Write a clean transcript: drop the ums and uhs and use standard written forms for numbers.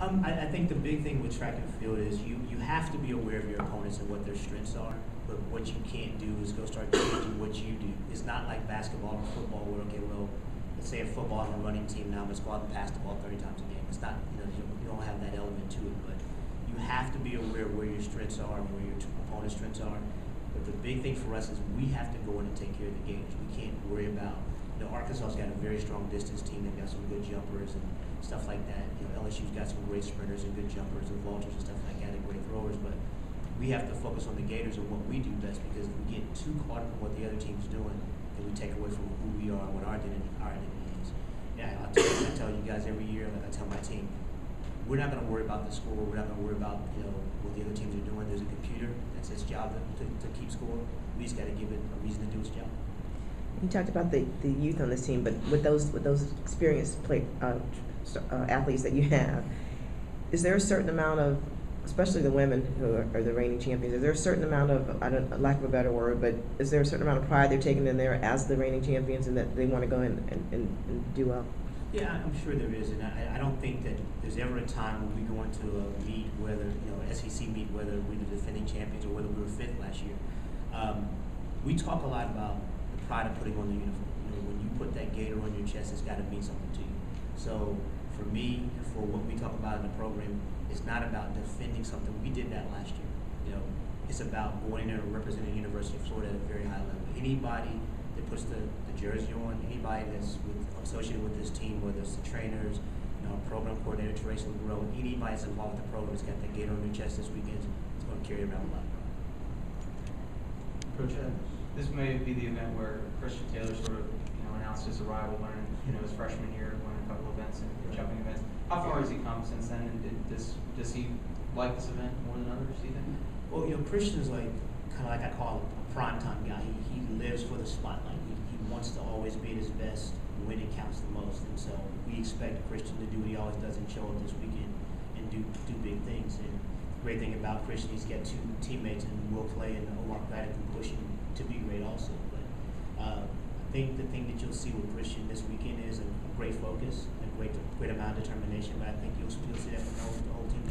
I think the big thing with track and field is you have to be aware of your opponents and what their strengths are, but what you can't do is go start changing what you do. It's not like basketball or football where, okay, well, let's say in football I'm a running team, now I'm going to go out and pass the ball 30 times a game. It's not, you don't have that element to it, but you have to be aware of where your strengths are and where your opponent's strengths are. But the big thing for us is we have to go in and take care of the Gators. We can't worry about, Arkansas's got a very strong distance team. They've got some good jumpers and stuff like that. LSU's got some great sprinters and good jumpers and vultures and stuff like that and great throwers. But we have to focus on the Gators and what we do best, because if we get too caught up in what the other team's doing, then we take away from who we are and what our identity is. Yeah, I tell you guys every year, like I tell my team, we're not going to worry about the score. We're not going to worry about what the other teams are doing. There's a computer. That's its job to keep score. We just got to give it a reason to do its job. You talked about the youth on this team, but with those experienced athletes that you have, is there a certain amount of, especially the women who are the reigning champions, is there a certain amount of, lack of a better word, but is there a certain amount of pride they're taking in there as the reigning champions and that they want to go in and do well? Yeah, I'm sure there is, and I don't think that there's ever a time when we go into a meet, whether, SEC meet, whether we're the defending champions or whether we were fifth last year. We talk a lot about the pride of putting on the uniform. When you put that Gator on your chest, it's got to mean something to you. So for me, and for what we talk about in the program, it's not about defending something. We did that last year. It's about going in there and representing the University of Florida at a very high level. Anybody that puts the jersey on, anybody that's associated with this team, whether it's the trainers, program coordinator, Teresa LeGros, anybody that's involved with the program that's got that Gator on their chest this weekend, it's going to carry around a lot. Coach, this may be the event where Christian Taylor sort of announced his arrival, learning his freshman year, winning a couple events and jumping events. How far has he come since then, and does he like this event more than others, do you think? Well, Christian's kind of like I call him a primetime guy. He lives for the spotlight. He wants to always be at his best when it counts the most, and so we expect Christian to do what he always does and show up this weekend and do big things. And the great thing about Christian, he's got two teammates, and Will Clay and Omar Craddock, who push him to be great also. But I think the thing that you'll see with Christian this weekend is a great focus, a great amount of determination. But I think you'll see that from the whole team.